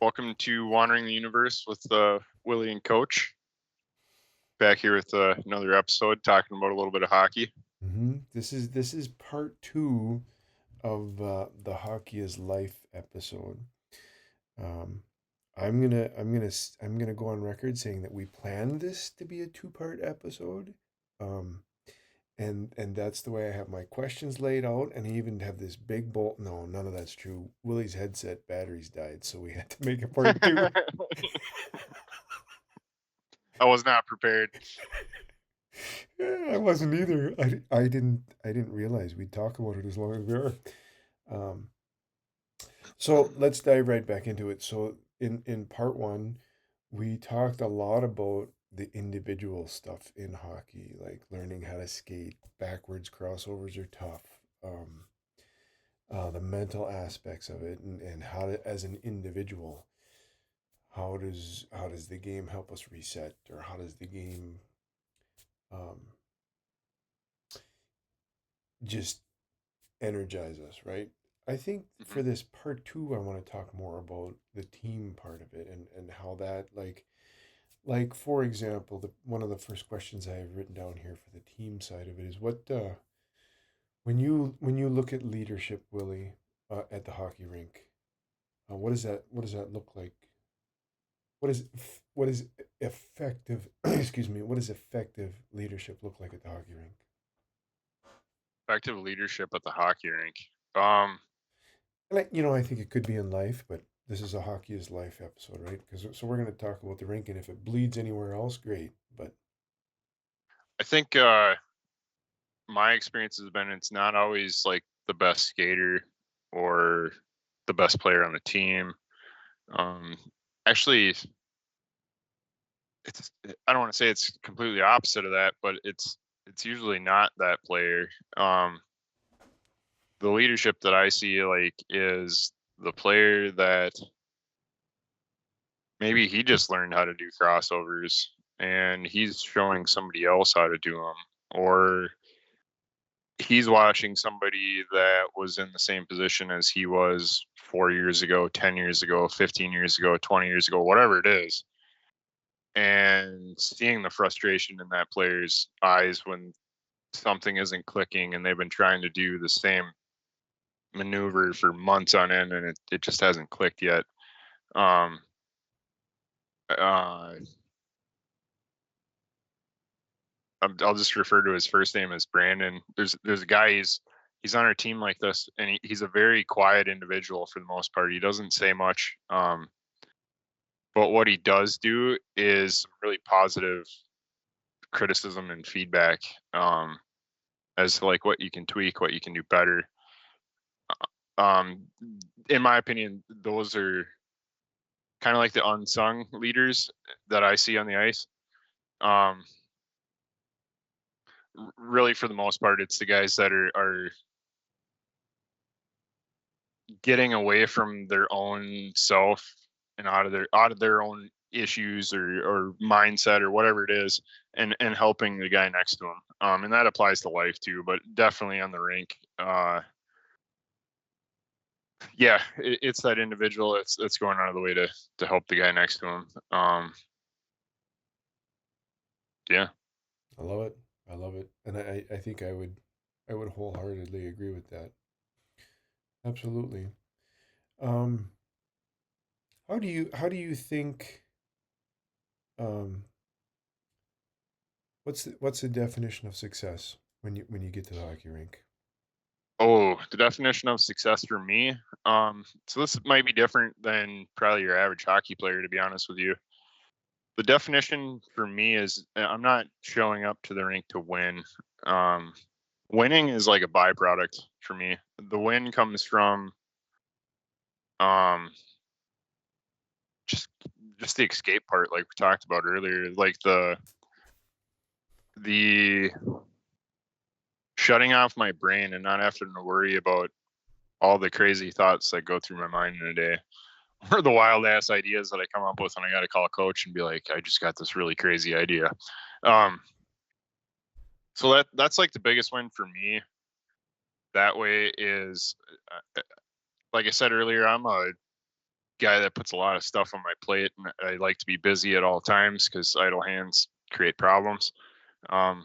Welcome to Wandering the Universe with Willie and Coach. Back here with another episode talking about a little bit of hockey. This is part two of the Hockey is Life episode. Um, I'm gonna go on record saying that we planned this to be a two-part episode, um, and that's the way I have my questions laid out, and I even have this big bolt. No, none of that's true. Willie's headset batteries died, so we had to make a part two. I was not prepared. I wasn't either. I didn't realize we'd talk about it as long as we are. Um, So let's dive right back into it. So in part one, we talked a lot about the individual stuff in hockey, like learning how to skate backwards. Crossovers are tough. The mental aspects of it, and how to, as an individual, how does the game help us reset, or how does the game um, just energize us, right? I think Mhm. for this part two, I want to talk more about the team part of it, and how that, like for example, the one of the first questions I have written down here for the team side of it is what when you look at leadership, Willie, at the hockey rink, what does that look like? What is effective excuse me, what does effective leadership look like at the hockey rink? Effective leadership at the hockey rink. Um, And I think it could be in life, but this is a hockey is life episode, right? Because so we're going to talk about the rink, and if it bleeds anywhere else, great. But I think my experience has been it's not always like the best skater or the best player on the team. Um, Actually, it's I don't want to say it's completely opposite of that, but it's usually not that player. Um, the leadership that I see like is the player that maybe he just learned how to do crossovers and he's showing somebody else how to do them, or he's watching somebody that was in the same position as he was 4 years ago, 10 years ago, 15 years ago, 20 years ago, whatever it is, and seeing the frustration in that player's eyes when something isn't clicking and they've been trying to do the same maneuver for months on end and it just hasn't clicked yet. Um, uh, I'll just refer to his first name as Brandon. There's a guy he's on our team like this, and he's a very quiet individual for the most part. He doesn't say much, but what he does do is really positive criticism and feedback, as to like what you can tweak, what you can do better. Um, in my opinion, those are kind of like the unsung leaders that I see on the ice. Um, Really, for the most part, it's the guys that are getting away from their own self and out of their own issues or mindset or whatever it is, and helping the guy next to him. And that applies to life too, but definitely on the rink. Yeah, it's that individual that's going out of the way to help the guy next to him. Yeah. I love it. I love it, and I think I would wholeheartedly agree with that. Absolutely. Um, how do you think um what's the definition of success when you get to the hockey rink? Oh, the definition of success for me. So this might be different than probably your average hockey player, to be honest with you. The definition for me is I'm not showing up to the rink to win. Um, Winning is like a byproduct for me. The win comes from um, just just the escape part, like we talked about earlier, like the shutting off my brain and not having to worry about all the crazy thoughts that go through my mind in a day, or the wild ass ideas that I come up with when I got to call a coach and be like, I just got this really crazy idea. Um, so that's like the biggest win for me. That way is, like I said earlier, I'm a guy that puts a lot of stuff on my plate, and I like to be busy at all times because idle hands create problems. Um,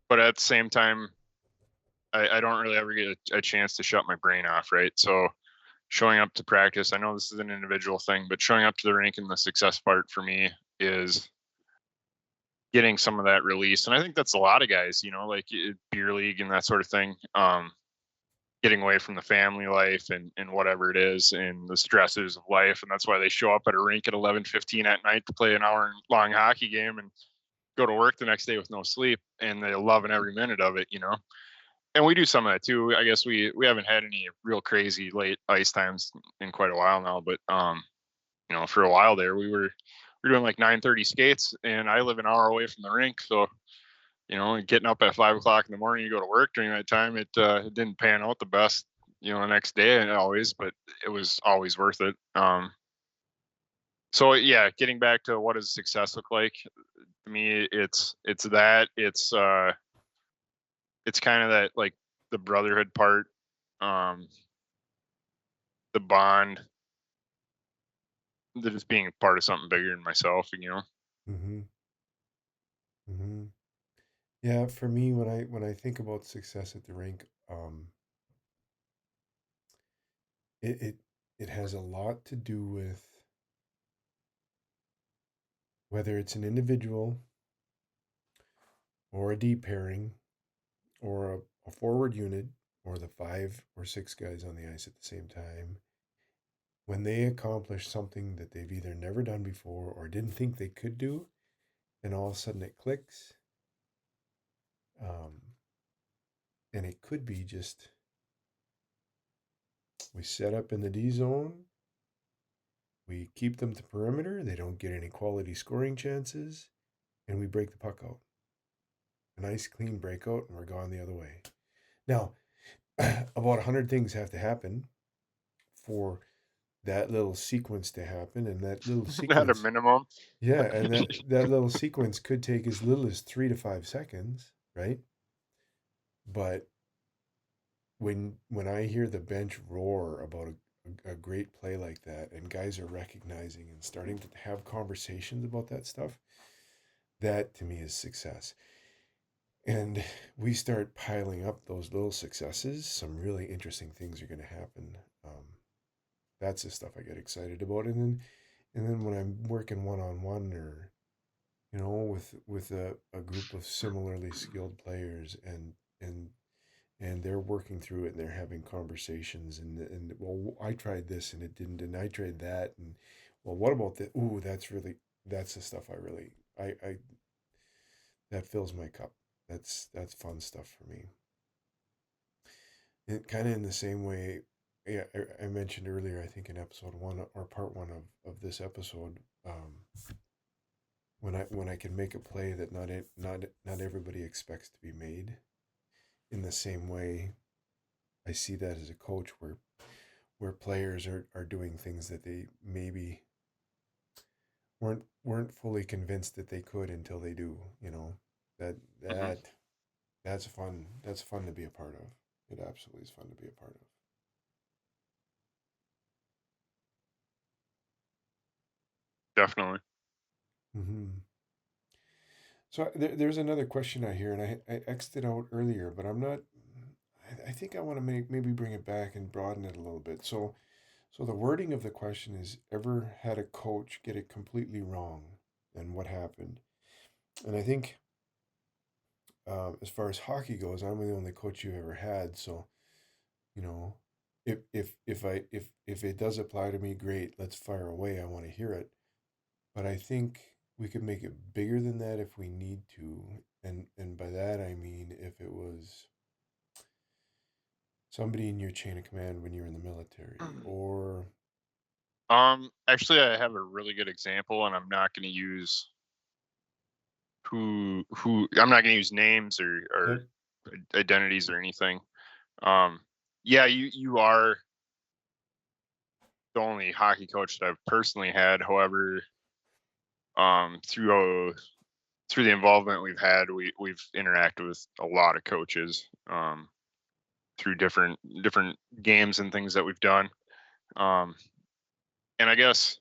but at the same time, I don't really ever get a chance to shut my brain off, right? So showing up to practice, I know this is an individual thing, but showing up to the rink and the success part for me is getting some of that release. And I think that's a lot of guys, like beer league and that sort of thing. Getting away from the family life and whatever it is and the stresses of life. And that's why they show up at a rink at 11:15 at night to play an hour long hockey game and go to work the next day with no sleep. And they're loving every minute of it. And we do some of that too. I guess we haven't had any real crazy late ice times in quite a while now, but for a while there we were doing like 9:30 skates, and I live an hour away from the rink, so getting up at 5 o'clock in the morning to go to work during that time, it didn't pan out the best, the next day and always, but it was always worth it. So yeah, getting back to what does success look like to me, it's kind of that like the brotherhood part, um, the bond, that is being a part of something bigger than myself. Mm-hmm. Mm-hmm. Yeah, for me, when I think about success at the rink, it it, it has a lot to do with whether it's an individual or a D pairing or a forward unit or the 5 or 6 guys on the ice at the same time. When they accomplish something that they've either never done before or didn't think they could do, and all of a sudden it clicks, um, and it could be just we set up in the D zone, we keep them to perimeter, they don't get any quality scoring chances, and we break the puck out. A nice clean breakout, and we're gone the other way. Now, about 100 things have to happen for that little sequence to happen, and that little At a sequence, minimum. yeah, and that little sequence could take as little as 3 to 5 seconds, right? But when I hear the bench roar about a great play like that, and guys are recognizing and starting to have conversations about that stuff, that to me is success. And we start piling up those little successes, some really interesting things are going to happen. Um, that's the stuff I get excited about. And then when I'm working one on one, or with a group of similarly skilled players, and they're working through it, and they're having conversations, and well, I tried this and it didn't, and I tried that, and well, what about that? Ooh, that's the stuff I that fills my cup. That's fun stuff for me. And kind of in the same way, yeah, I mentioned earlier, I think in episode one or part one of this episode, when I can make a play that not everybody expects to be made. In the same way, I see that as a coach where players are doing things that they maybe weren't fully convinced that they could until they do. That Mhm. that's fun to be a part of. It absolutely is fun to be a part of. Definitely. Hmm. So there's another question I hear, and I X'd it out earlier, but I'm not. I think I want to maybe bring it back and broaden it a little bit. So the wording of the question is: ever had a coach get it completely wrong, and what happened? And I think, as far as hockey goes, I'm the only coach you've ever had. So you know, if it does apply to me, great. Let's fire away. I want to hear it. But I think we could make it bigger than that if we need to. And by that I mean if it was somebody in your chain of command when you're in the military, or Actually, I have a really good example, and I'm not going to use who I'm not going to use names or yep. identities or anything. Um, yeah, you are the only hockey coach that I've personally had. However, through the involvement we've had, we've interacted with a lot of coaches, through different games and things that we've done. Um, and I guess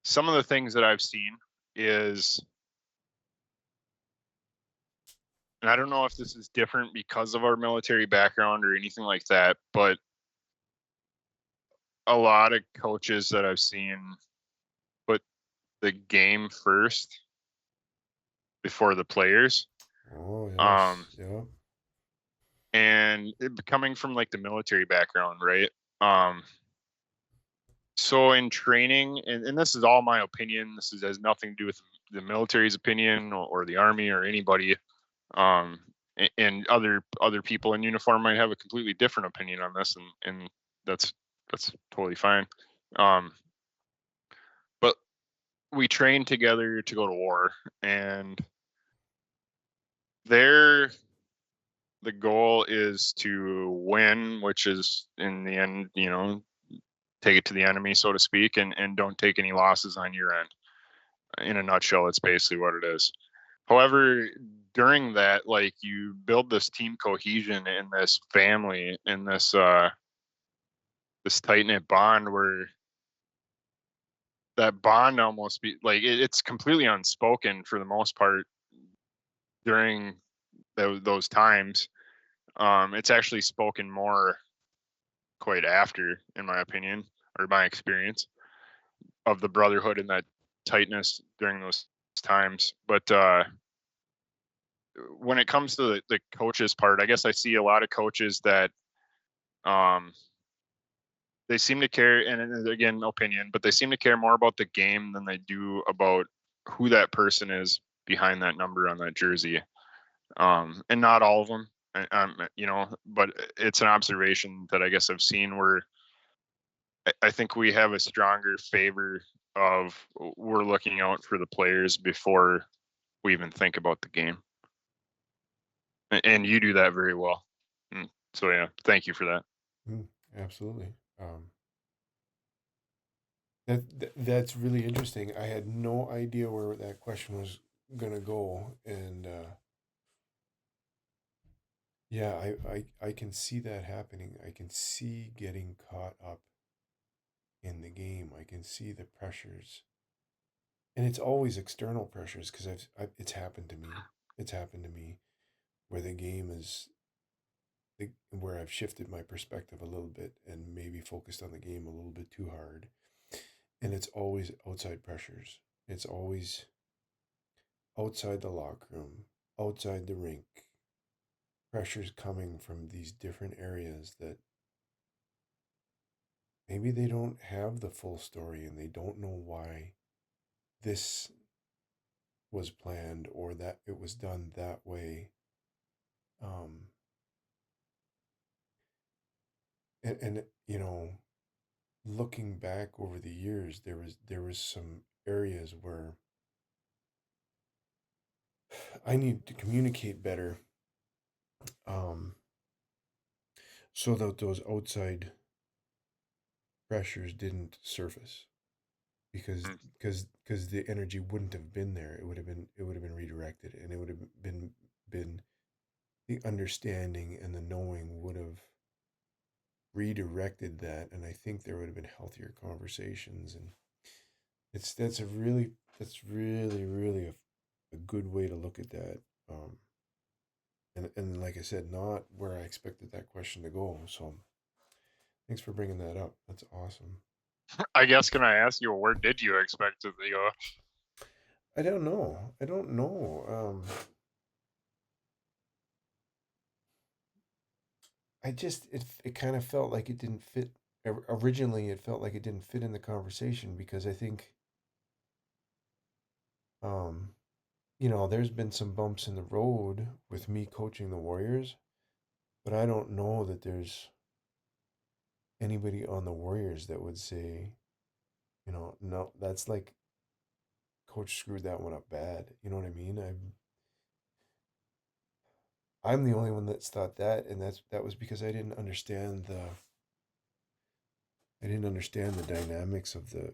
some of the things that I've seen is, and I don't know if this is different because of our military background or anything like that, but a lot of coaches that I've seen put the game first before the players. Oh, Um, yes. Yeah. and coming from like the military background, right? Um, so in training, and this is all my opinion. Has nothing to do with the military's opinion or the army or anybody. Um, and other people in uniform might have a completely different opinion on this, and that's that's totally fine. Um, but we train together to go to war, and there the goal is to win, which is in the end, take it to the enemy, so to speak, and don't take any losses on your end. In a nutshell, it's basically what it is. However, during that, like, you build this team cohesion in this family, in this tight knit bond where that bond almost be like it's completely unspoken for the most part during those times. It's actually spoken more quite after, in my opinion, or my experience of the brotherhood and that tightness during those times. But when it comes to the coaches part, I guess I see a lot of coaches that um, they seem to care, and again, opinion, but they seem to care more about the game than they do about who that person is behind that number on that jersey. And not all of them, but it's an observation that I guess I've seen where I think we have a stronger favor of we're looking out for the players before we even think about the game. And you do that very well. So yeah, thank you for that. Mm, absolutely. That's really interesting. I had no idea where that question was gonna go, and yeah, I can see that happening. I can see getting caught up in the game. I can see the pressures, and it's always external pressures because it's happened to me. It's happened to me where the game is where I've shifted my perspective a little bit and maybe focused on the game a little bit too hard. And it's always outside pressures. It's always outside the locker room, outside the rink, pressures coming from these different areas that maybe they don't have the full story and they don't know why this was planned or that it was done that way. Um, and looking back over the years, there was some areas where I need to communicate better, um, so that those outside pressures didn't surface because Mm. because the energy wouldn't have been there. It would have been redirected, and it would have been the understanding and the knowing would have redirected that, and I think there would have been healthier conversations. And that's really a good way to look at that. Um, and like I said, not where I expected that question to go. So thanks for bringing that up. That's awesome. I guess, can I ask you, where did you expect it to go? I don't know. I don't know. It kind of felt like it didn't fit. Originally, it felt like it didn't fit in the conversation because I think, um, there's been some bumps in the road with me coaching the Warriors, but I don't know that there's anybody on the Warriors that would say, no, that's like coach screwed that one up bad. You know what I mean? I'm the only one that's thought that, and that was because I didn't understand the dynamics of the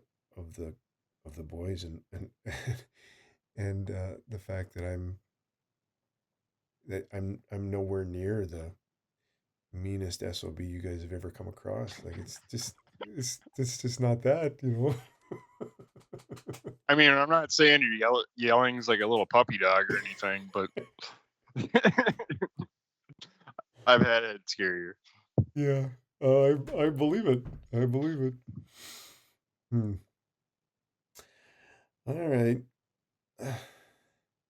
boys and the fact that I'm nowhere near the meanest SOB you guys have ever come across. Like it's just it's just not that, you know. I mean, I'm not saying your yelling's like a little puppy dog or anything, but I've had it scarier. Yeah, I believe it. I believe it. Hmm. All right.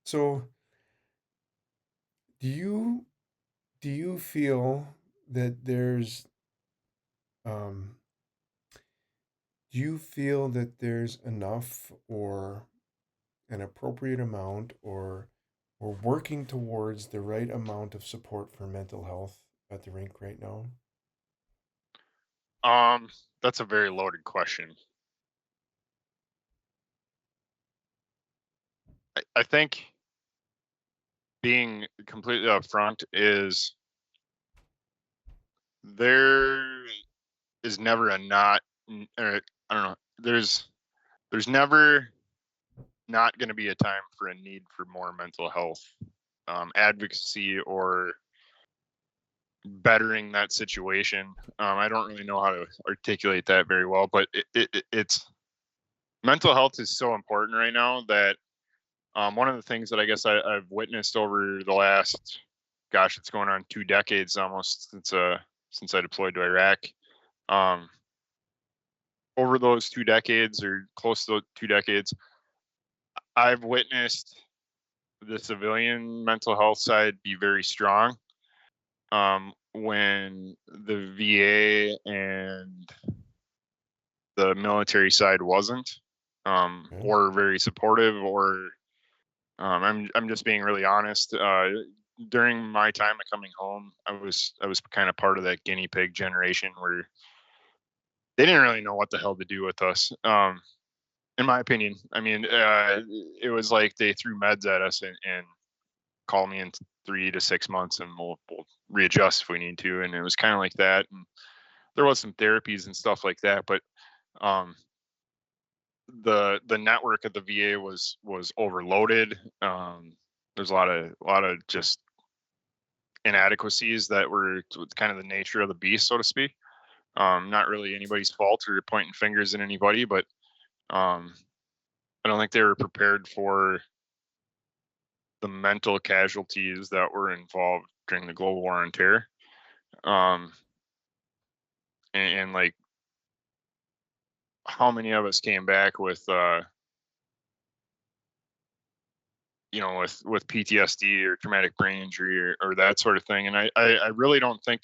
So, do you do you feel that um do you feel that there's enough or an appropriate amount or working towards the right amount of support for mental health at the rink right now? Um, that's a very loaded question. I think being completely upfront is there is never a not, or I don't know. There's never not going to be a time for a need for more mental health advocacy or bettering that situation. I don't really know how to articulate that very well, but it's mental health is so important right now that one of the things that I guess I've witnessed over the last, gosh, it's going on 2 decades almost since I deployed to Iraq. Um, Over those 2 decades or close to 2 decades, I've witnessed the civilian mental health side be very strong when the VA and the military side wasn't, Okay. or very supportive, or I'm just being really honest. During my time of coming home, I was kind of part of that guinea pig generation where they didn't really know what the hell to do with us. In my opinion, I mean, it was like they threw meds at us and call me in 3 to 6 months and we'll readjust if we need to. And it was kind of like that. And there was some therapies and stuff like that, but um, the network at the VA was overloaded. There's a lot of just inadequacies that were kind of the nature of the beast, so to speak. Not really anybody's fault or pointing fingers at anybody, but um, I don't think they were prepared for the mental casualties that were involved during the global war on terror. Um, and like how many of us came back with with PTSD or traumatic brain injury or that sort of thing. And I really don't think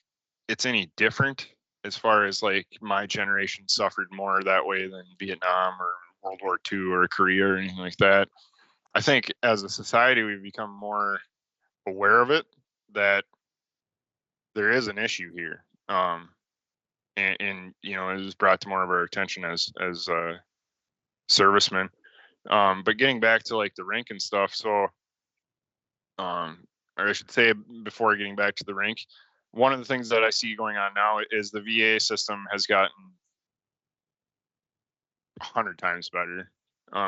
it's any different as far as like my generation suffered more that way than Vietnam or World War II or Korea or anything like that. I think as a society we've become more aware of it, that there is an issue here. And it was brought to more of our attention as servicemen. But getting back to like the rink and stuff, so or I should say before getting back to the rink, one of the things that I see going on now is the VA system has gotten 100 times better.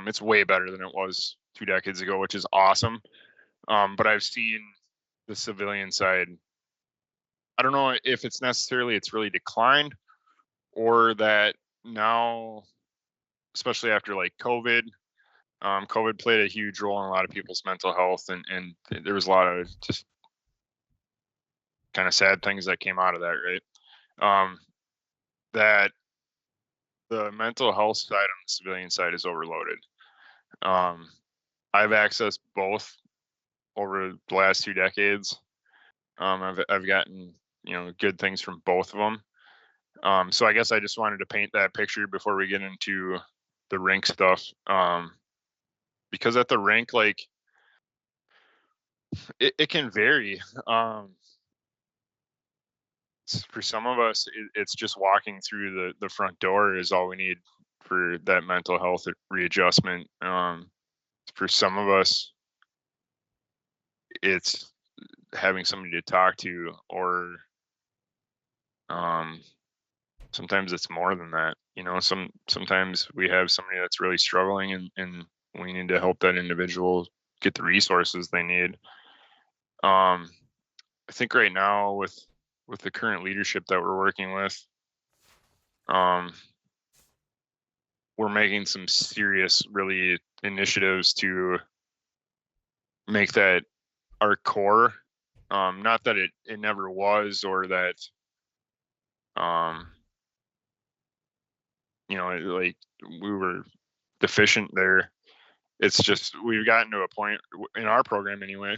It's way better than it was 2 decades ago, which is awesome. But I've seen the civilian side. I don't know if it's really declined or that now, especially after like COVID, COVID played a huge role in a lot of people's mental health, and there was a lot of just kind of sad things that came out of that, right? Um, that the mental health side on the civilian side is overloaded. Um, I've accessed both over the last 2 decades. I've gotten good things from both of them. So I guess I just wanted to paint that picture before we get into the rink stuff. Because at the rink, like it can vary. For some of us, it's just walking through the front door is all we need for that mental health readjustment. For some of us, it's having somebody to talk to, or um, sometimes it's more than that. Sometimes we have somebody that's really struggling, and we need to help that individual get the resources they need. Um, I think right now with the current leadership that we're working with, Um, we're making some serious, really initiatives to make that our core. Not that it never was, or that um, like we were deficient there. It's just we've gotten to a point in our program anyway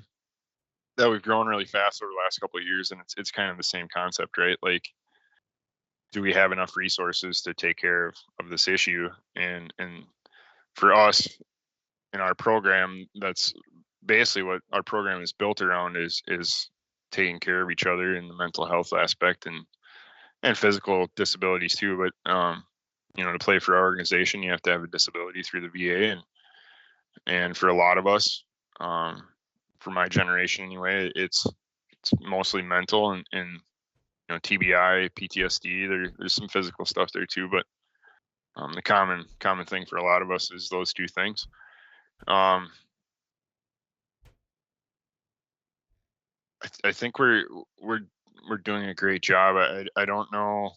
that we've grown really fast over the last couple of years, and it's kind of the same concept, right? Like, do we have enough resources to take care of this issue? And for us in our program, that's basically what our program is built around, is taking care of each other in the mental health aspect, and physical disabilities too. But to play for our organization, you have to have a disability through the VA, and for a lot of us, um, for my generation anyway, it's mostly mental, and TBI, PTSD. There's some physical stuff there too, but the common thing for a lot of us is those two things. Um, I think we're we're doing a great job. I don't know.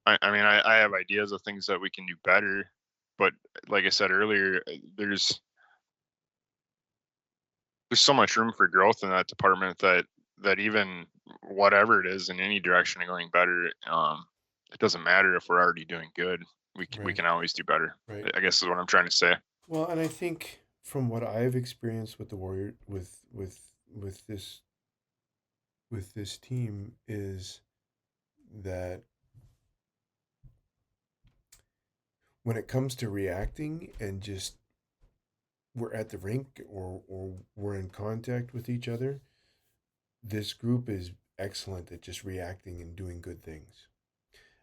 I mean, I have ideas of things that we can do better, but like I said earlier, there's so much room for growth in that department, that even whatever it is in any direction of going better, it doesn't matter if we're already doing good. We Right. can always do better. Right. I guess is what I'm trying to say. Well, and I think from what I've experienced with the Warrior with this team is that when it comes to reacting and just we're at the rink or we're in contact with each other, this group is excellent at just reacting and doing good things.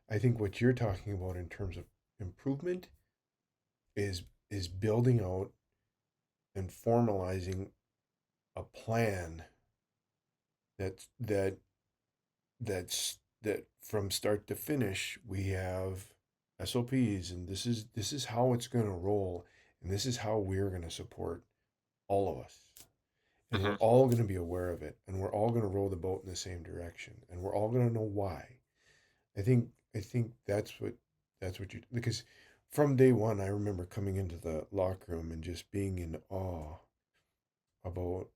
I think what you're talking about in terms of improvement is building out and formalizing a plan that that that from start to finish we have SOPs, and this is how it's going to roll, and this is how we're going to support all of us, and we're Hmm. all going to be aware of it, and we're all going to row the boat in the same direction, and we're all going to know why. I think that's what you, because from day one I remember coming into the locker room and just being in awe about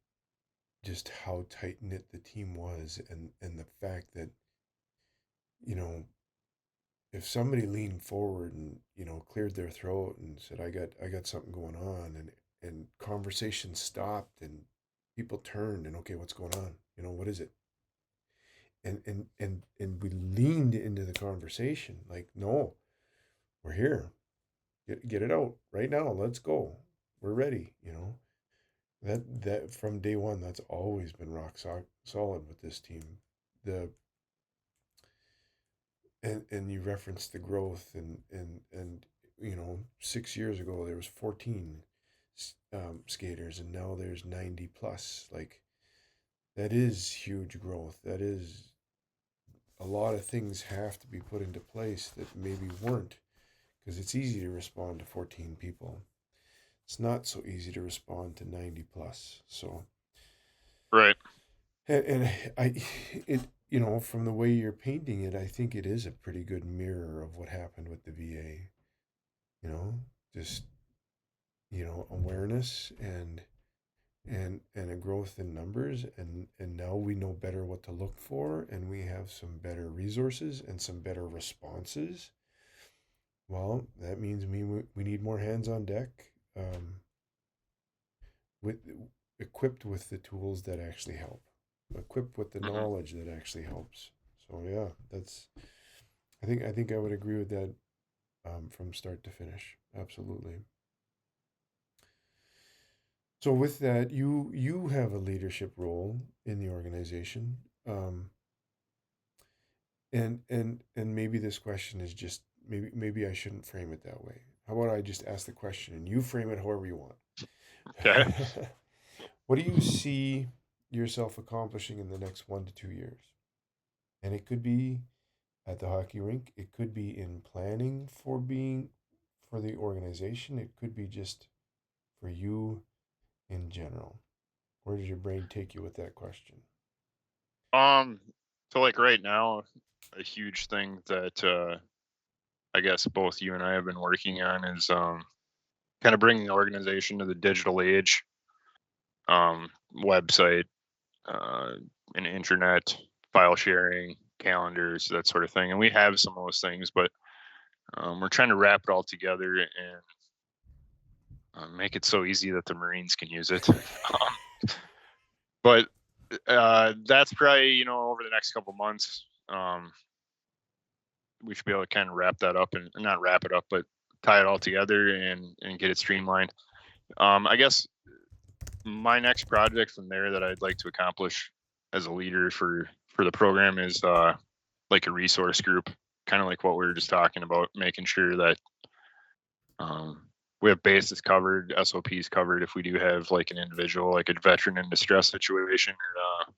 just how tight knit the team was, and the fact that you know if somebody leaned forward and cleared their throat and said I got something going on, and conversation stopped and people turned and okay, what's going on, what is it, and we leaned into the conversation like, no, we're here, get it out right now, let's go, we're ready, that from day one, that's always been rock solid with this team. The and you referenced the growth, and 6 years ago there was 14 skaters, and now there's 90 plus. Like, that is huge growth. That is a lot of things have to be put into place that maybe weren't, because it's easy to respond to 14 people. It's not so easy to respond to 90 plus. So, Right. and I it from the way you're painting it, I think it is a pretty good mirror of what happened with the VA. you know just awareness and a growth in numbers, and now we know better what to look for, and we have some better resources and some better responses. Well, that means we need more hands on deck, with equipped with the tools that actually help, equipped with the Hmm. knowledge that actually helps. So yeah, that's I think I would agree with that, from start to finish. Absolutely. So with that, you have a leadership role in the organization, and maybe this question is just, maybe I shouldn't frame it that way. How about I just ask the question and you frame it however you want? Okay. What do you see yourself accomplishing in the next 1 to 2 years? And it could be at the hockey rink. It could be in planning for the organization. It could be just for you in general. Where does your brain take you with that question? So like right now, a huge thing that I guess both you and I have been working on is kind of bringing the organization to the digital age, website, uh, and internet, file sharing, calendars, that sort of thing. And we have some of those things, but we're trying to wrap it all together and make it so easy that the Marines can use it. But that's probably, over the next couple months, we should be able to kind of wrap that up, and not wrap it up, but tie it all together and get it streamlined. I guess my next project from there that I'd like to accomplish as a leader for the program is like a resource group, kind of like what we were just talking about, making sure that we have bases covered, SOPs covered if we do have like an individual, like a veteran in distress situation, or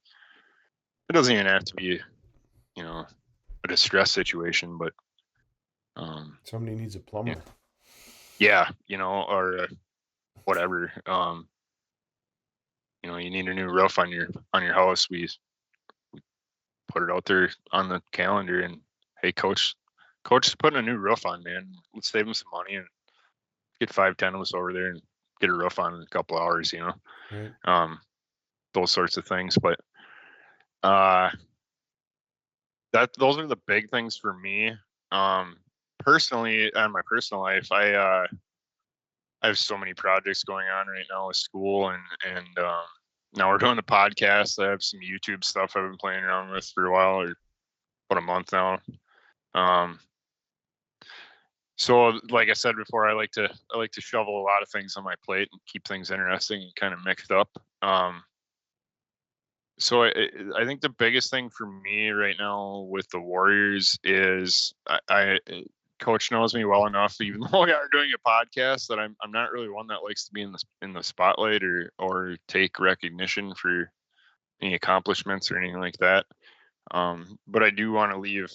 it doesn't even have to be, a distress situation, but Somebody needs a plumber. yeah, or whatever. You need a new roof on your house. We put it out there on the calendar, and hey, coach is putting a new roof on, man. Let's save him some money and get 5-10 of us over there and get a roof on in a couple hours. Right. Those sorts of things. But those are the big things for me. Personally, on my personal life, I have so many projects going on right now with school, and now we're doing the podcast. I have some YouTube stuff I've been playing around with for a while, or about a month now. So like I said before, I like to shovel a lot of things on my plate and keep things interesting and kind of mixed up. So I think the biggest thing for me right now with the Warriors is I coach knows me well enough, even though we are doing a podcast, that I'm not really one that likes to be in the spotlight or take recognition for any accomplishments or anything like that. But I do want to leave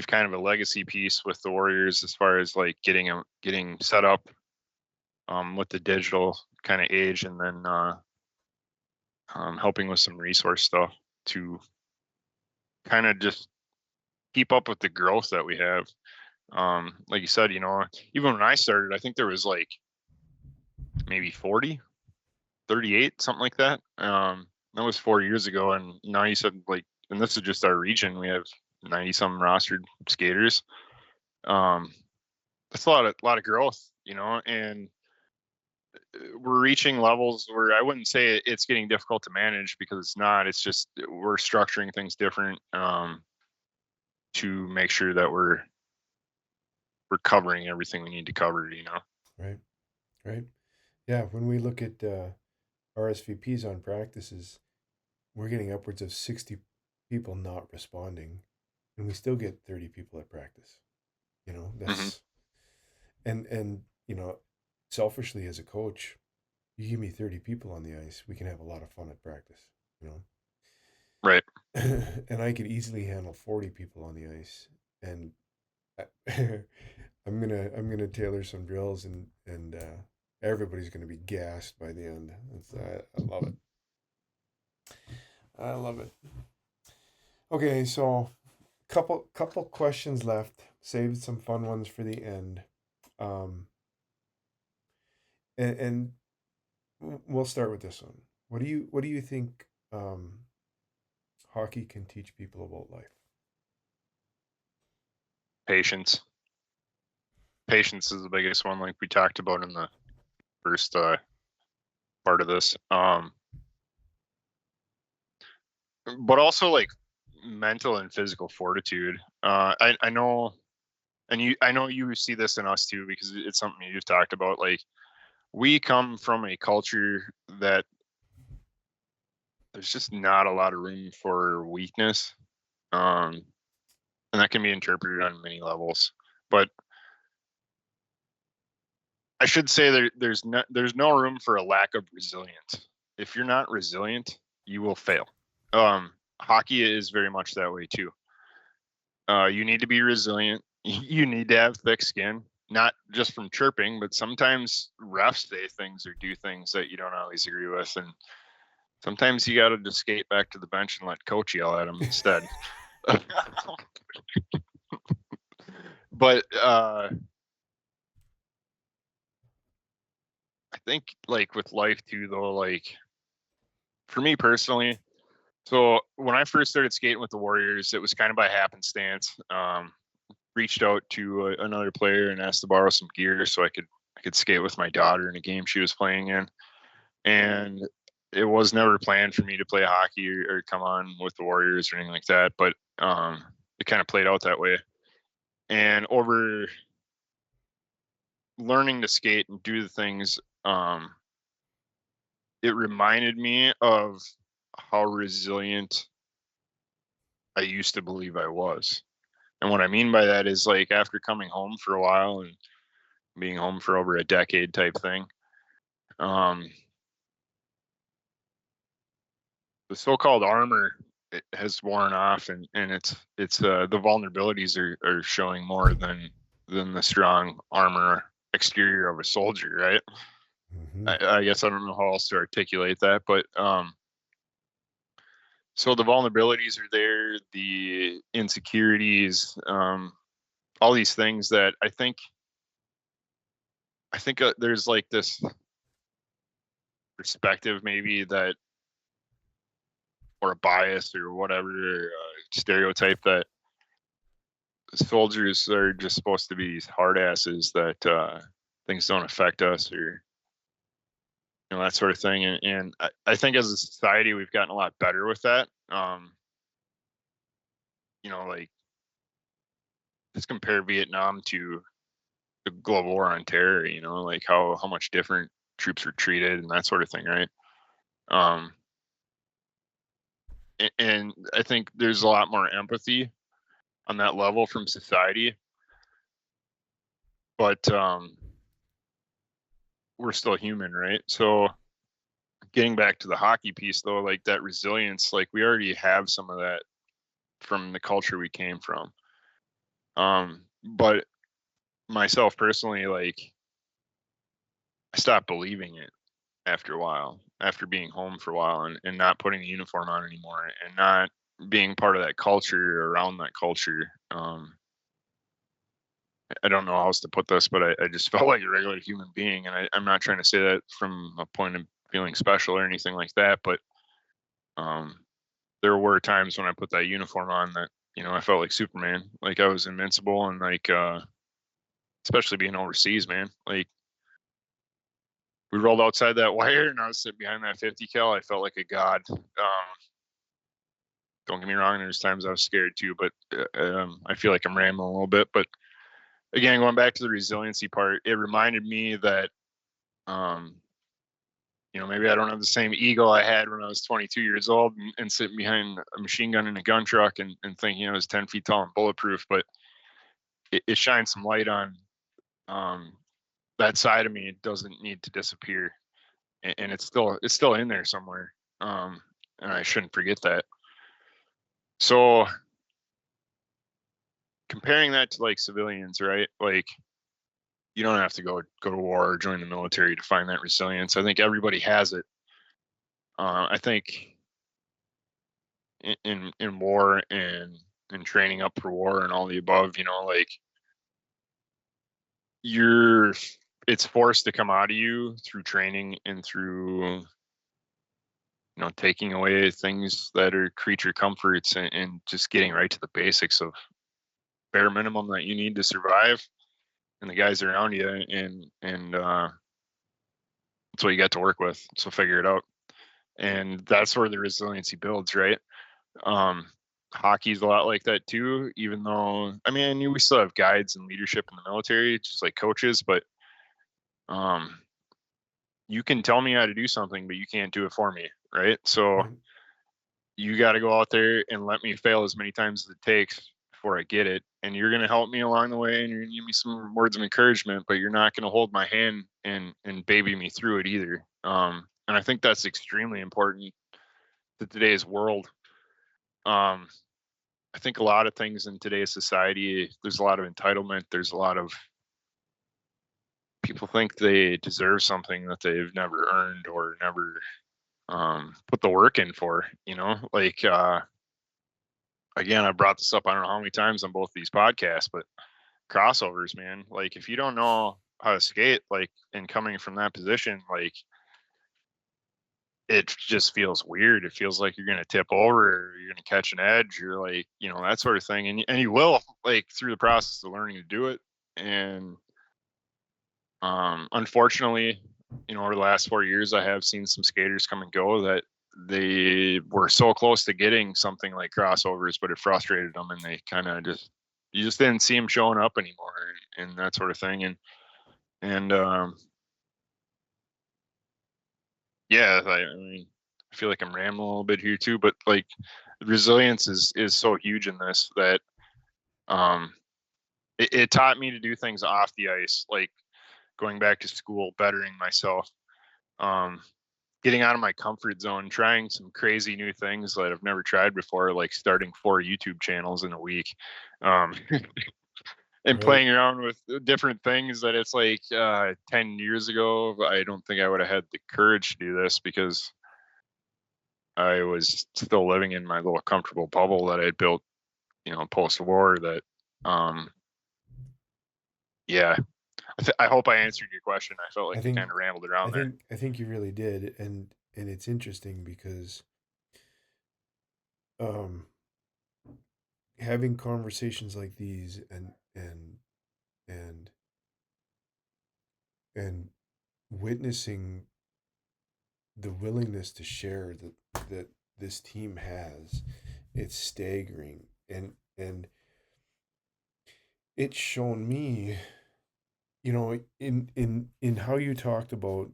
kind of a legacy piece with the Warriors as far as like getting set up with the digital kind of age, and then helping with some resource stuff to kind of just keep up with the growth that we have. Like you said, even when I started, I think there was like maybe 40, 38, something like that. That was 4 years ago. And now you said and this is just our region, we have 90 some rostered skaters. That's a lot of growth, and we're reaching levels where I wouldn't say it's getting difficult to manage, because it's not. It's just we're structuring things different to make sure that we're covering everything we need to cover. Right. Right. Yeah. When we look at RSVPs on practices, we're getting upwards of 60 people not responding, and we still get 30 people at practice. Mm-hmm. That's and selfishly as a coach, you give me 30 people on the ice, we can have a lot of fun at practice. Right. And I could easily handle 40 people on the ice, and I'm gonna tailor some drills, and everybody's gonna be gassed by the end. I love it. I love it. Okay, so couple questions left. Saved some fun ones for the end. Um, and we'll start with this one. What do you think hockey can teach people about life? Patience. Patience is the biggest one, like we talked about in the first part of this. But also like mental and physical fortitude. I know, and I know you see this in us too, because it's something you've talked about. Like, we come from a culture that there's just not a lot of room for weakness, and that can be interpreted on many levels. But I should say there's no room for a lack of resilience. If you're not resilient, you will fail. Hockey is very much that way too. You need to be resilient. You need to have thick skin, not just from chirping, but sometimes refs say things or do things that you don't always agree with, and Sometimes you got to just skate back to the bench and let coach yell at him instead. But I think like with life too, though, like for me personally, so when I first started skating with the Warriors, it was kind of by happenstance. Reached out to another player and asked to borrow some gear so I could skate with my daughter in a game she was playing in, and it was never planned for me to play hockey or come on with the Warriors or anything like that. But it kind of played out that way, and over learning to skate and do the things, it reminded me of how resilient I used to believe I was. And what I mean by that is like after coming home for a while and being home for over a decade type thing, um, the so-called armor has worn off, and it's the vulnerabilities are showing more than the strong armor exterior of a soldier, right? Mm-hmm. I guess I don't know how else to articulate that, but so the vulnerabilities are there, the insecurities, all these things that I think there's like this perspective maybe that, or a bias or whatever, or stereotype that soldiers are just supposed to be these hard asses that things don't affect us, or that sort of thing. And I think as a society we've gotten a lot better with that. Like let's compare Vietnam to the global war on terror. Like how much different troops were treated and that sort of thing, right? Um, and I think there's a lot more empathy on that level from society, but we're still human, right? So getting back to the hockey piece though, like that resilience, like we already have some of that from the culture we came from. But myself personally, like I stopped believing it after a while, after being home for a while and not putting the uniform on anymore and not being part of that culture, around that culture. I don't know how else to put this, but I just felt like a regular human being. And I'm not trying to say that from a point of feeling special or anything like that, but um, there were times when I put that uniform on that, I felt like Superman, like I was invincible. And like, especially being overseas, man, like we rolled outside that wire and I was sitting behind that 50 cal. I felt like a god. Don't get me wrong, there's times I was scared too, but I feel like I'm rambling a little bit. But again, going back to the resiliency part, it reminded me that, um, maybe I don't have the same ego I had when I was 22 years old and sitting behind a machine gun in a gun truck and thinking I was 10 feet tall and bulletproof. But it shines some light on, that side of me. It doesn't need to disappear, and it's still in there somewhere. And I shouldn't forget that. So comparing that to like civilians, right? Like you don't have to go to war or join the military to find that resilience. I think everybody has it. I think in war and training up for war and all the above, like you're it's forced to come out of you through training and through taking away things that are creature comforts and just getting right to the basics of bare minimum that you need to survive and the guys around you, and that's what you got to work with, so figure it out. And that's where the resiliency builds, right? um Hockey's a lot like that too, even though I mean we still have guides and leadership in the military just like coaches, but um you can tell me how to do something but you can't do it for me, right? So Right. you got to go out there and let me fail as many times as it takes before I get it. And you're going to help me along the way and you're going to give me some words of encouragement, but you're not going to hold my hand and baby me through it either. And I think that's extremely important to today's world. Um, I think a lot of things in today's society, there's a lot of entitlement. There's a lot of people think they deserve something that they've never earned or never put the work in for, like, again, I brought this up, I don't know how many times on both these podcasts, but crossovers, man, like if you don't know how to skate, like, and coming from that position, like, it just feels weird. It feels like you're going to tip over, or you're going to catch an edge, or like, that sort of thing. And you will, like, through the process of learning to do it. And unfortunately, over the last 4 years, I have seen some skaters come and go that they were so close to getting something like crossovers, but it frustrated them, and they kind of you just didn't see them showing up anymore, and that sort of thing. And yeah, I mean, I feel like I'm rambling a little bit here too, but like, resilience is so huge in this that um it taught me to do things off the ice, like going back to school, bettering myself, um getting out of my comfort zone, trying some crazy new things that I've never tried before, like starting 4 YouTube channels in a week, um and Right. playing around with different things that it's like 10 years ago I don't think I would have had the courage to do this, because I was still living in my little comfortable bubble that I had built, post war. That, um, yeah, I hope I answered your question. I felt I like I think kind of rambled around there. I think you really did, and it's interesting because um having conversations like these and and witnessing the willingness to share that this team has, it's staggering. And it's shown me, in how you talked about,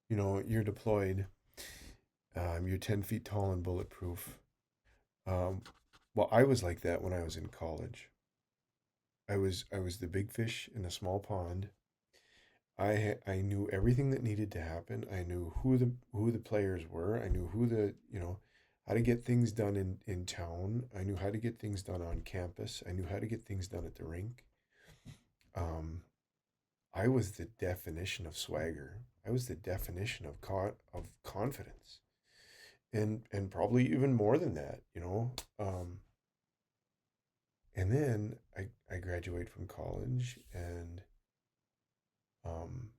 you're deployed, you're 10 feet tall and bulletproof. um well, I was like that when I was in college. I was the big fish in a small pond. I knew everything that needed to happen. I knew who the players were. I knew who the how to get things done in town. I knew how to get things done on campus. I knew how to get things done at the rink. Um, I was the definition of swagger. I was the definition of confidence, and probably even more than that. And then I graduate from college, and um,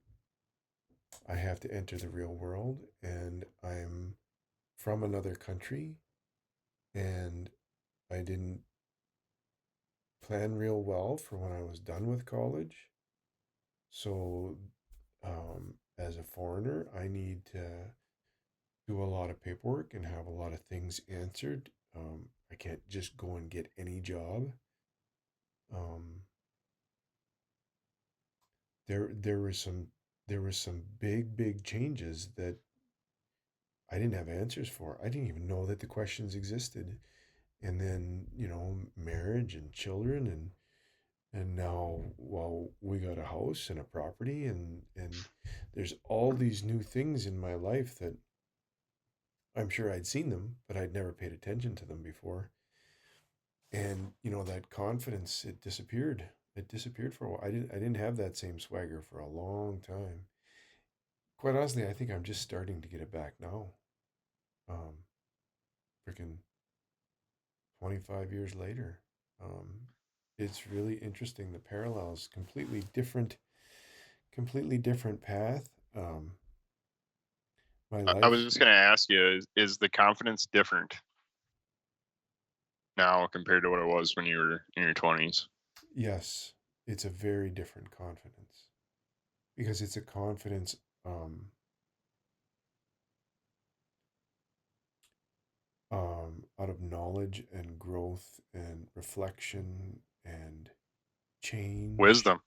I have to enter the real world, and I'm from another country, and I didn't plan real well for when I was done with college. So, as a foreigner, I need to do a lot of paperwork and have a lot of things answered. I can't just go and get any job. Um, there was some big changes that I didn't have answers for. I didn't even know that the questions existed. And then, marriage and children, and now, well, we got a house and a property, and there's all these new things in my life that I'm sure I'd seen them, but I'd never paid attention to them before. And that confidence, it disappeared for a while. I didn't have that same swagger for a long time. Quite honestly, I think I'm just starting to get it back now. um Freaking 25 years later. um it's really interesting, the parallels. Completely different path. My I was life. just going to ask you, is the confidence different now compared to what it was when you were in your 20s? Yes, it's a very different confidence, because it's a confidence, um, out of knowledge and growth and reflection and change. Wisdom.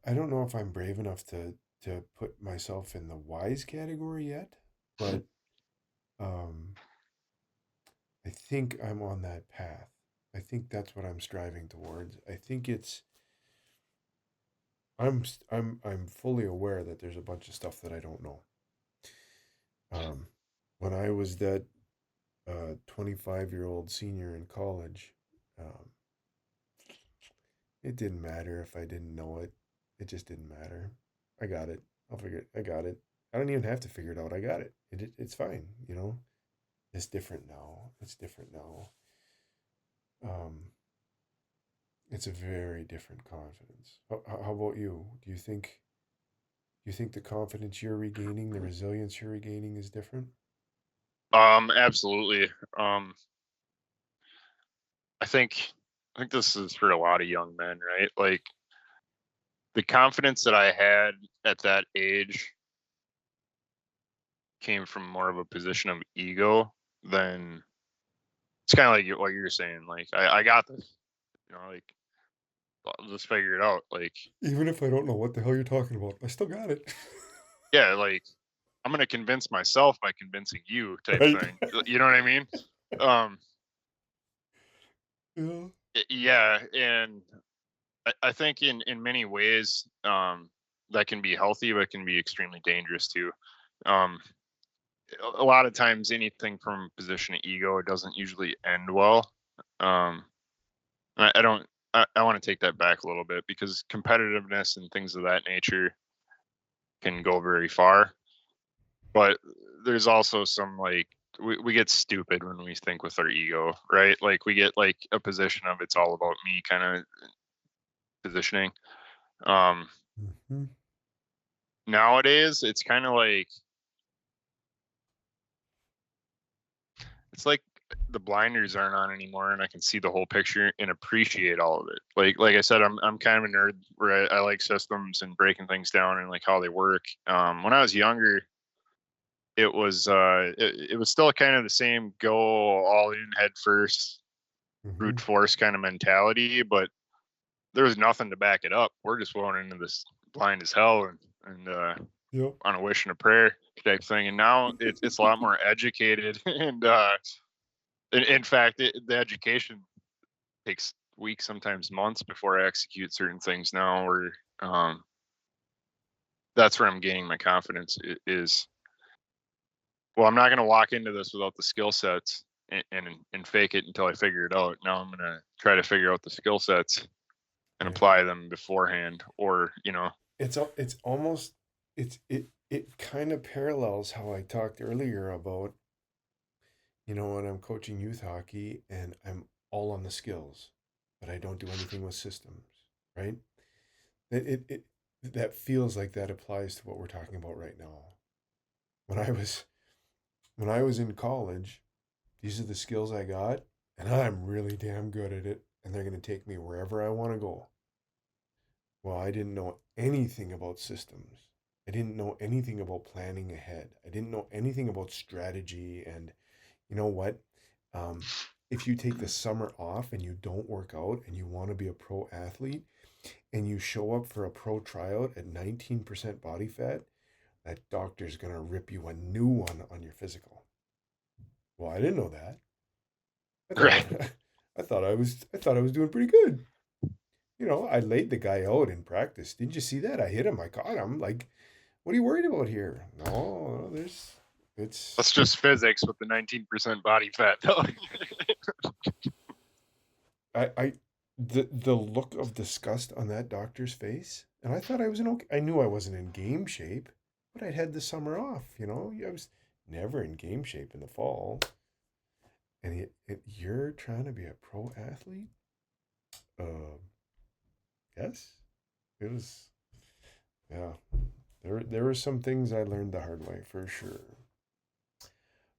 I don't know if I'm brave enough to put myself in the wise category yet, but um, I think I'm on that path. I think that's what I'm striving towards. I think I'm fully aware that there's a bunch of stuff that I don't know. Um, when I was that 25-year-old senior in college, um, it didn't matter if I didn't know it. It just didn't matter. I got it. I got it. I don't even have to figure it out. I got it. It's fine. You know, it's different now. It's different now. Um, it's a very different confidence. How about you? Do you think the confidence you're regaining, the resilience you're regaining, is different? Absolutely. Um, I think I think this is for a lot of young men, right? Like the confidence that I had at that age came from more of a position of ego than it's kind of like what you're saying. Like I got this, like I'll just figure it out. Like Even if I don't know what the hell you're talking about, I still got it. yeah, like I'm gonna convince myself by convincing you, type Right? thing. You know what I mean? Um, Yeah. yeah, and I think in many ways that can be healthy, but can be extremely dangerous too. Um, a lot of times, anything from a position of ego doesn't usually end well. Um, I don't. I want to take that back a little bit because competitiveness and things of that nature can go very far. But there's also some like we get stupid when we think with our ego, right? Like we get like a position of it's all about me kind of positioning. Um, Hmm. Nowadays, it's kind of like it's like the blinders aren't on anymore, and I can see the whole picture and appreciate all of it. Like I said, I'm kind of a nerd where I like systems and breaking things down and like how they work. When I was younger, it was still kind of the same go all in head first Hmm. brute force kind of mentality, but there was nothing to back it up. We're just going into this blind as hell and Yep. on a wish and a prayer type thing. And now it's a lot more educated and in fact, the education takes weeks, sometimes months before I execute certain things now. Where um, that's where I'm gaining my confidence is. Well, I'm not going to walk into this without the skill sets and fake it until I figure it out. Now I'm going to try to figure out the skill sets and Yeah. apply them beforehand, or It's almost it kind of parallels how I talked earlier about, when I'm coaching youth hockey and I'm all on the skills, but I don't do anything with systems, right? It that feels like that applies to what we're talking about right now. When I was when I was in college, these are the skills I got, and I'm really damn good at it, and they're going to take me wherever I want to go. Well, I didn't know anything about systems. I didn't know anything about planning ahead. I didn't know anything about strategy. And you know what? Um, if you take the summer off and you don't work out and you want to be a pro athlete and you show up for a pro tryout at 19% body fat, that doctor's going to rip you a new one on your physical. Well, I didn't know that. I thought right. I, I thought I was doing pretty good. I laid the guy out in practice. Didn't you see that? I hit him. I caught him. Like, what are you worried about here? No, it's, That's just physics with the 19% body fat, though. I, the look of disgust on that doctor's face, and I thought I was in okay. I knew I wasn't in game shape, but I'd had the summer off. I was never in game shape in the fall. And you're trying to be a pro athlete? Uh, yes. It was, yeah. There were some things I learned the hard way for sure.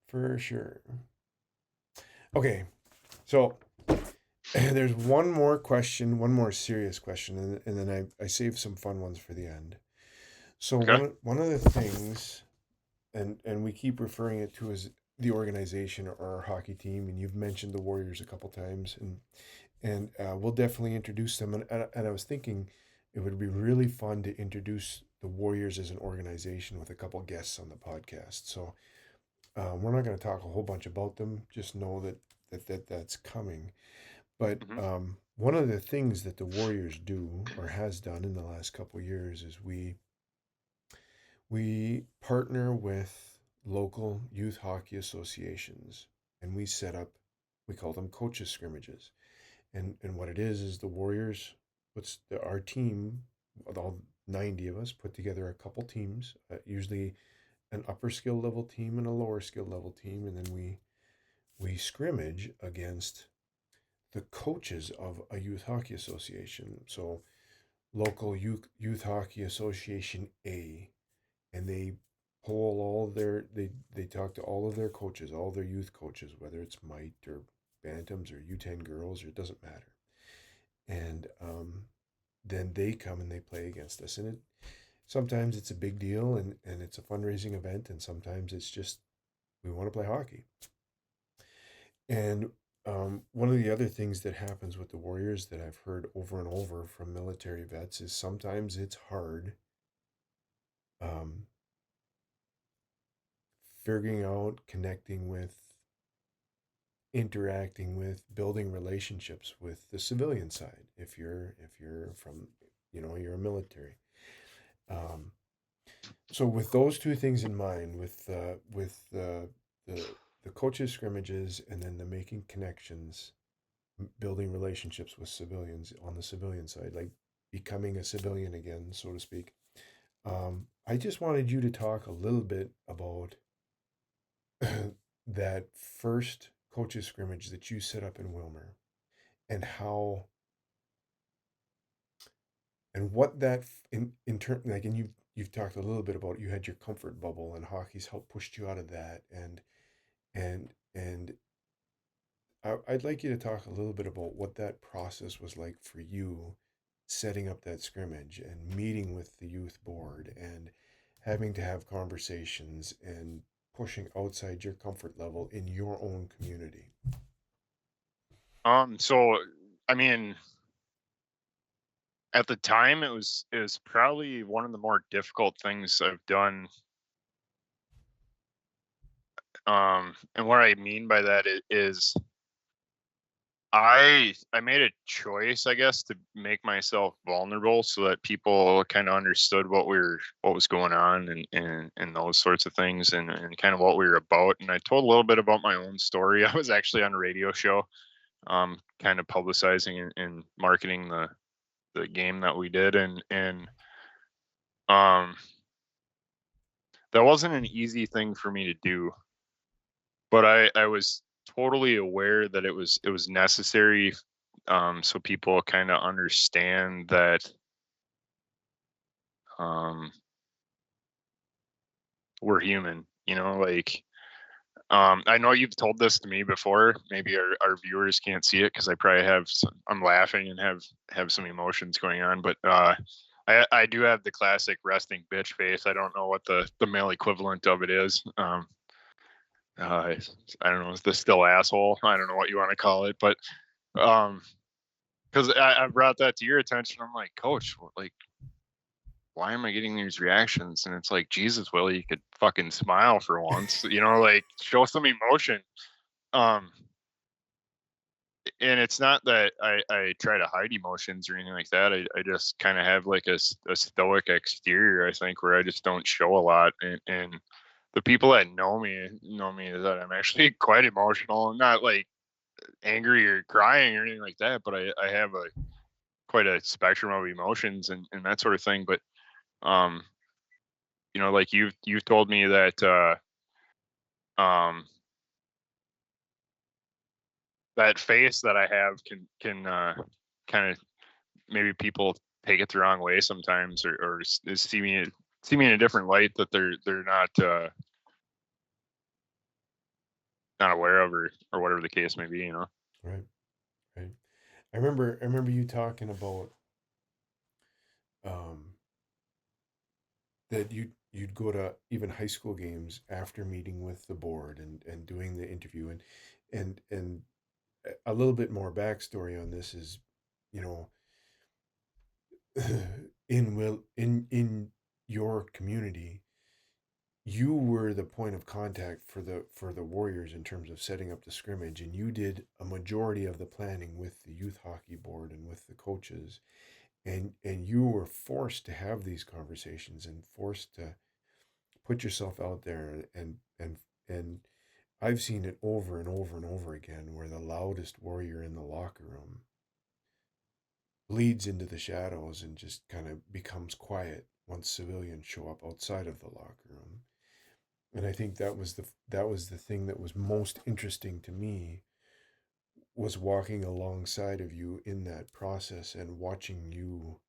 For sure. Okay, so there's one more question, one more serious question, and then I saved some fun ones for the end. So Okay. one of the things, and we keep referring it to as the organization or our hockey team, and you've mentioned the Warriors a couple times, and we'll definitely introduce them. And I was thinking it would be really fun to introduce the Warriors as an organization with a couple guests on the podcast. So we're not going to talk a whole bunch about them. Just know that's coming. But Hmm. one of the things that the Warriors do or has done in the last couple of years is we partner with local youth hockey associations, and we set up, we call them coaches scrimmages. And what it is the Warriors our team, all 90 of us, put together a couple teams, usually an upper skill level team and a lower skill level team, and then we scrimmage against the coaches of a youth hockey association. So local youth hockey association A, and they poll all their they talk to all of their coaches, all their youth coaches, whether it's mite or bantams or U10 girls, or it doesn't matter. And then they come and they play against us, and sometimes it's a big deal, and it's a fundraising event, and sometimes it's just we want to play hockey. And one of the other things that happens with the Warriors that I've heard over and over from military vets is sometimes it's hard um, figuring out, connecting with, interacting with, building relationships with the civilian side. If you're from, you're a military. Um, so with those two things in mind, the the coaches scrimmages and then the making connections, building relationships with civilians on the civilian side, like becoming a civilian again, so to speak. I just wanted you to talk a little bit about that first coaches scrimmage that you set up in Wilmer, and how and what that in turn, like, and you've talked a little bit about, you had your comfort bubble and hockey's helped pushed you out of that, and I'd like you to talk a little bit about what that process was like for you, setting up that scrimmage and meeting with the youth board and having to have conversations and pushing outside your comfort level in your own community. So I mean, at the time it was probably one of the more difficult things I've done. And what I mean by that is I made a choice, I guess, to make myself vulnerable so that people kind of understood what was going on, and those sorts of things, and kind of what we were about. And I told a little bit about my own story. I was actually on a radio show, kind of publicizing and marketing the game that we did, and um that wasn't an easy thing for me to do, but I was totally aware that it was necessary, so people kind of understand that, um, we're human. Like, I know you've told this to me before. Maybe our viewers can't see it because I probably I'm laughing and have some emotions going on, but I do have the classic resting bitch face. I don't know what the male equivalent of it is. Uh, I don't know. Is this still asshole? I don't know what you want to call it, but um, because I brought that to your attention. I'm like, Coach, like, why am I getting these reactions? And it's like, Jesus, Willie, you could fucking smile for once, like, show some emotion. Um, and it's not that I try to hide emotions or anything like that. I just kind of have like a stoic exterior, I think, where I just don't show a lot. And the people that know me that I'm actually quite emotional. I'm not like angry or crying or anything like that, but I have a quite a spectrum of emotions and that sort of thing. But um, like you've told me that um that face that I have can kind of, maybe people take it the wrong way sometimes, or see me in a different light that they're not aware of, or whatever the case may be. Right, right. I remember you talking about um, that you'd go to even high school games after meeting with the board and doing the interview, and a little bit more backstory on this is, you know, in your community, you were the point of contact for the Warriors in terms of setting up the scrimmage, and you did a majority of the planning with the youth hockey board and with the coaches, and you were forced to have these conversations and forced to put yourself out there, and I've seen it over and over and over again where the loudest warrior in the locker room bleeds into the shadows and just kind of becomes quiet once civilians show up outside of the locker room. And I think that was the thing that was most interesting to me, was walking alongside of you in that process and watching you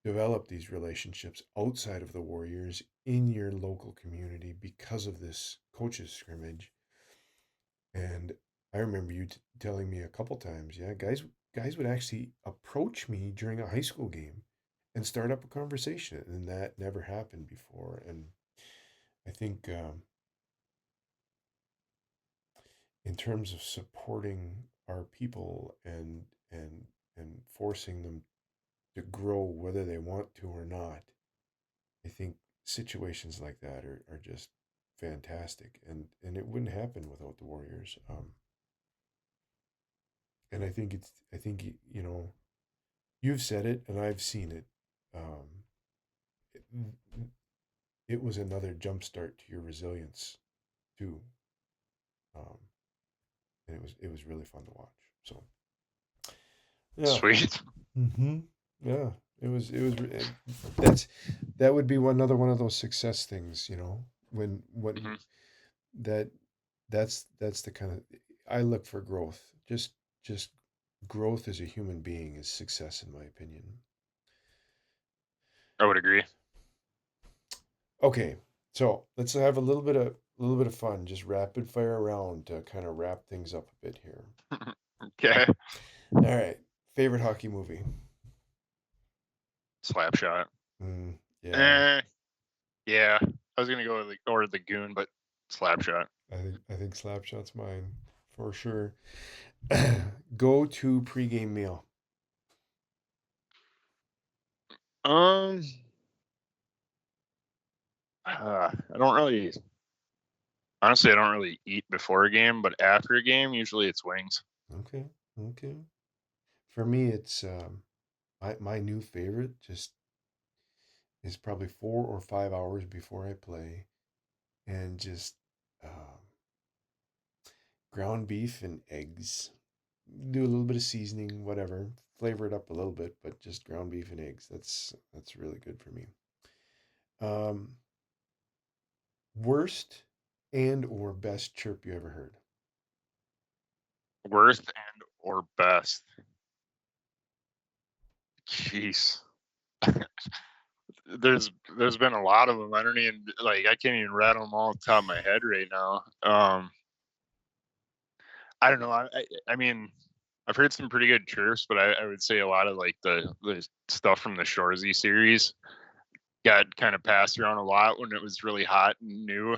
develop these relationships outside of the Warriors in your local community because of this coaches scrimmage. And I remember you telling me a couple times, yeah, guys would actually approach me during a high school game and start up a conversation, and that never happened before. And I think in terms of supporting our people and forcing them to grow whether they want to or not, I think situations like that are just fantastic, and it wouldn't happen without the Warriors. And I think you've said it and I've seen it. It, it was another jumpstart to your resilience too, um, and it was really fun to watch. So yeah. Sweet. Mm-hmm. Yeah, that's that would be another one of those success things, when Hmm. that that's the kind of, I look for growth. Just growth as a human being is success in my opinion. I would agree. Okay, so let's have a little bit of fun, just rapid fire around to kind of wrap things up a bit here. Okay. All right, favorite hockey movie? Slap shot. Yeah, Eh, yeah. I was gonna go with the goon, but slap shot. I think Slapshot's mine for sure. Go to pregame meal. Um, I don't really, honestly, I don't really eat before a game, but after a game, usually it's wings. Okay, okay. For me, it's my new favorite just is probably 4 or 5 hours before I play, and just um, ground beef and eggs. Do a little bit of seasoning, whatever, flavor it up a little bit, but just ground beef and eggs. That's really good for me. Um, Worst and or best chirp you ever heard? Worst and or best. Jeez. There's been a lot of them. I don't even like. I can't even rattle them all off the top of my head right now. I don't know. I mean, I've heard some pretty good chirps, but I would say a lot of like the stuff from the Shorzy series got kind of passed around a lot when it was really hot and new.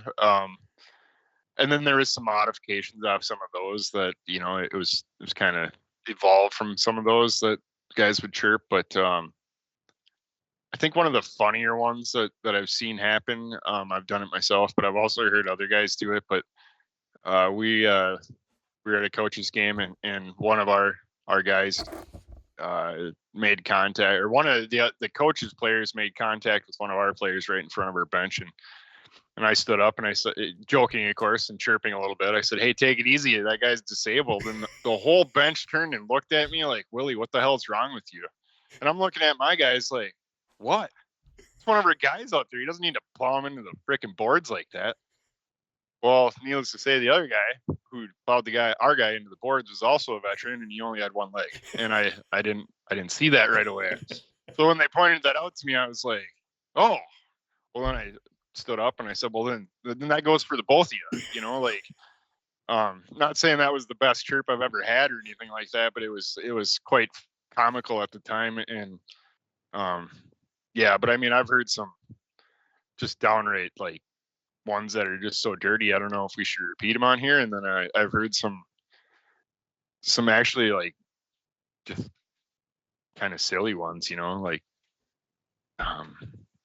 And then there was some modifications off some of those that it was kind of evolved from some of those that guys would chirp. But I think one of the funnier ones that I've seen happen. I've done it myself, but I've also heard other guys do it. But we were at a coach's game, and one of our guys made contact, or one of the coach's players made contact with one of our players right in front of our bench, and I stood up and I said, joking of course and chirping a little bit, I said, "Hey, take it easy. That guy's disabled." And the whole bench turned and looked at me like, "Willie, what the hell's wrong with you?" And I'm looking at my guys like, "What? It's one of our guys out there. He doesn't need to plow him into the freaking boards like that." Well, needless to say, the other guy who plowed our guy into the boards was also a veteran, and he only had one leg. And I didn't see that right away. So when they pointed that out to me, I was like, "Oh." Well, then I stood up and I said, "Well, then that goes for the both of you." Like, not saying that was the best chirp I've ever had or anything like that, but it was quite comical at the time, and um, yeah. But I mean, I've heard some just downright like ones that are just so dirty. I don't know if we should repeat them on here. And then I've heard some actually like just kind of silly ones. Like um,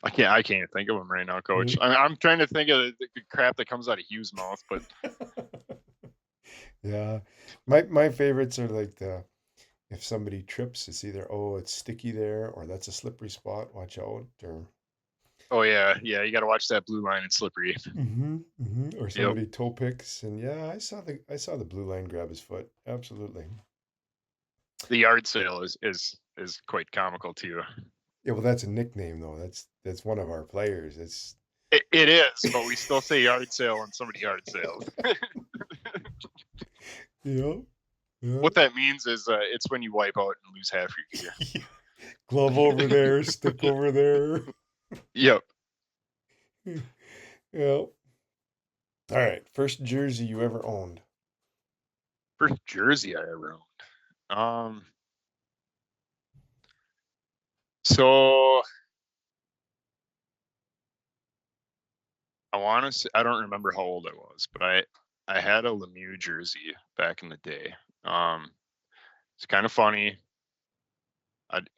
I can't think of them right now, Coach. Really? I'm trying to think of the crap that comes out of Hugh's mouth, but Yeah. My favorites are like the, if somebody trips, it's either, oh, it's sticky there, or that's a slippery spot, watch out, or oh yeah, yeah, you got to watch that blue line. It's slippery. or Yep. somebody toe picks, and yeah, I saw the blue line grab his foot. Absolutely. The yard sale is quite comical too. Yeah, well, that's a nickname though. That's one of our players. It's It is, but we still say yard sale when somebody yard sales. Yeah. Yeah. What that means is it's when you wipe out and lose half your Glove over there, stick over there. gear. Yep. Yeah. All right. First jersey you ever owned. First jersey I ever owned. So I want to say, I don't remember how old I was, but I had a Lemieux jersey back in the day. It's kind of funny.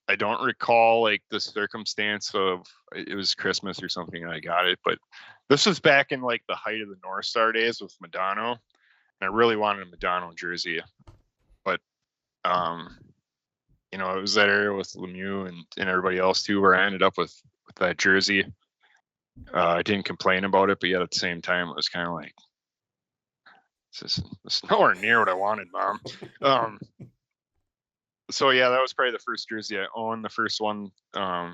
I don't recall like the circumstance of it was Christmas or something and I got it, but this was back in like the height of the North Star days with Madonna, and I really wanted a Madonna jersey, but um, it was that area with Lemieux and everybody else too, where I ended up with that jersey. I didn't complain about it, but yet at the same time, it was kind of like it's nowhere near what I wanted, Mom. So yeah, that was probably the first jersey I owned. The first one that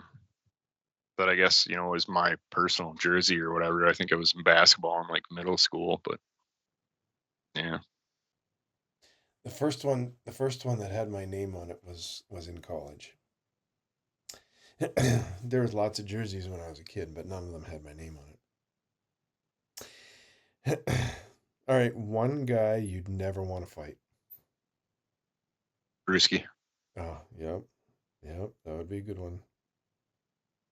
I guess was my personal jersey or whatever. I think it was in basketball in like middle school, but yeah. The first one that had my name on it was in college. There was lots of jerseys when I was a kid, but none of them had my name on it. All right, one guy you'd never want to fight. Brewski. Oh, yep, yep, that would be a good one.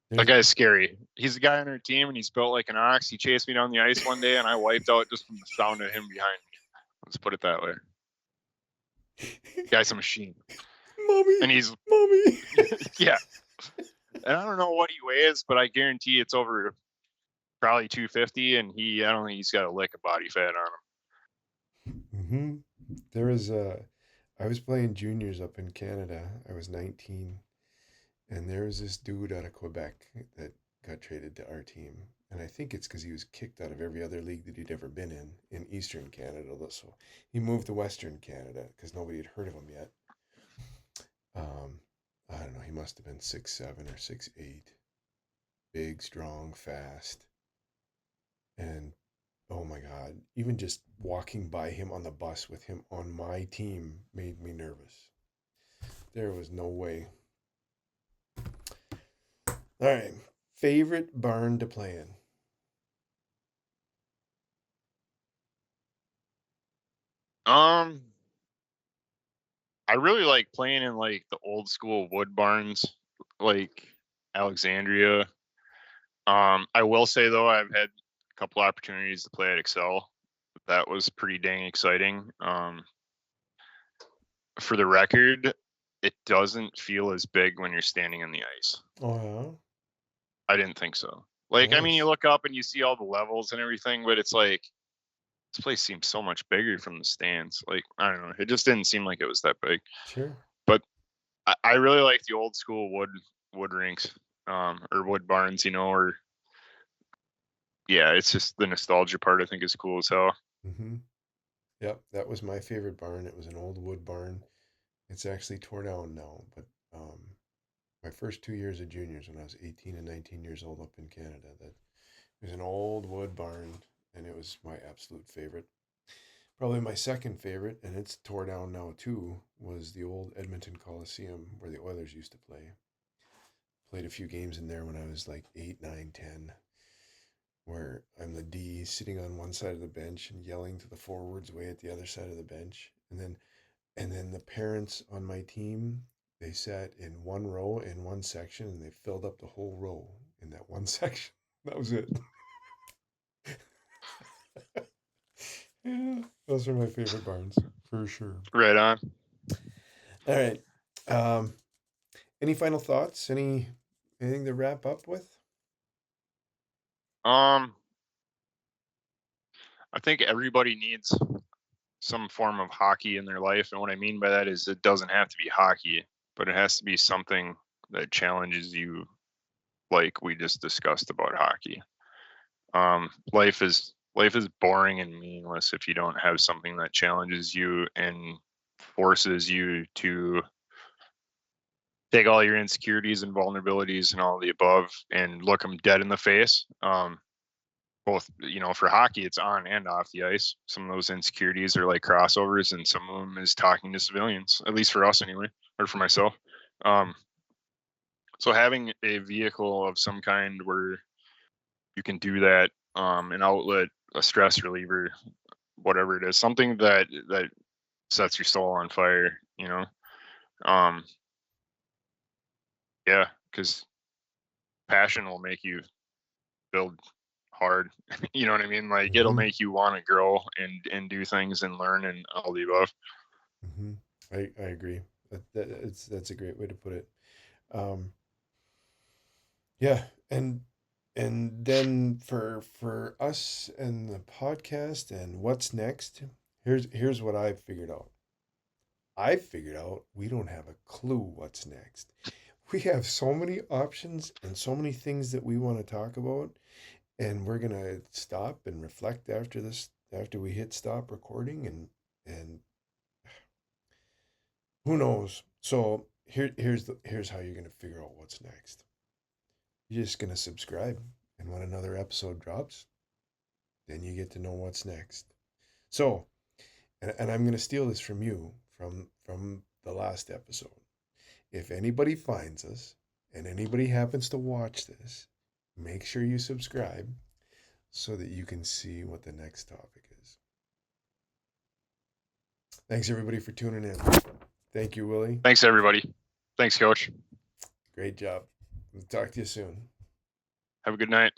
That There's guy's scary. He's a guy on our team, and he's built like an ox. He chased me down the ice one day, and I wiped out just from the sound of him behind me. Let's put it that way. Guy's a machine, mommy, and he's mommy. yeah. And I don't know what he weighs, but I guarantee it's over probably 250, and I don't think he's got a lick of body fat on him. Mm-hmm. There was I was playing juniors up in Canada. I was 19, and there was this dude out of Quebec that got traded to our team. And I think it's because he was kicked out of every other league that he'd ever been in Eastern Canada. So he moved to Western Canada because nobody had heard of him yet. Um, I don't know. He must have been 6'7" or 6'8", big, strong, fast, and oh my God, even just walking by him on the bus with him on my team made me nervous. There was no way. All right. Favorite barn to play in? Um, I really like playing in like the old school wood barns, like Alexandria. I will say though, I've had a couple opportunities to play at Excel. That was pretty dang exciting. For the record, it doesn't feel as big when you're standing on the ice. Oh, I didn't think so. Like, I mean, you nice. look up and you see all the levels and everything, but it's like this place seems so much bigger from the stands. Like, I don't know, it just didn't seem like it was that big. Sure. But I really like the old school wood rinks, or wood barns, or yeah, it's just the nostalgia part I think is cool as hell. Mm-hmm. Yep, that was my favorite barn. It was an old wood barn. It's actually tore down now, but um, my first 2 years of juniors when I was 18 and 19 years old up in Canada, that it was an old wood barn, and it was my absolute favorite. Probably my second favorite, and it's tore down now too, was the old Edmonton Coliseum where the Oilers used to play. Played a few games in there when I was like 8, 9, 10, where I'm the D sitting on one side of the bench and yelling to the forwards way at the other side of the bench. And then the parents on my team, they sat in one row in one section and they filled up the whole row in that one section. That was it. Yeah, those are my favorite barns for sure. Right on. All right. Um, any final thoughts? Anything to wrap up with? Um, I think everybody needs some form of hockey in their life, and what I mean by that is it doesn't have to be hockey, but it has to be something that challenges you, like we just discussed about hockey. Life is boring and meaningless if you don't have something that challenges you and forces you to take all your insecurities and vulnerabilities and all the above and look them dead in the face. both, for hockey, it's on and off the ice. Some of those insecurities are like crossovers, and some of them is talking to civilians, at least for us anyway, or for myself. Um, so having a vehicle of some kind where you can do that, an outlet, a stress reliever, whatever it is, something that sets your soul on fire. Um, yeah, because passion will make you build hard. You know what I mean? Like it'll Mm-hmm. make you want to grow and do things and learn and all the above. Mm-hmm. I agree. That's a great way to put it. Um, yeah, and then for us and the podcast and what's next, here's what I've figured out. I figured out we don't have a clue what's next. We have so many options and so many things that we want to talk about, and we're gonna stop and reflect after this, after we hit stop recording, and who knows. So here's how you're gonna figure out what's next. You're just gonna subscribe, and when another episode drops, then you get to know what's next. So, and I'm gonna steal this from you from the last episode. If anybody finds us and anybody happens to watch this, make sure you subscribe so that you can see what the next topic is. Thanks everybody for tuning in. Thank you, Willie. Thanks everybody. Thanks, Coach. Great job. We'll talk to you soon. Have a good night.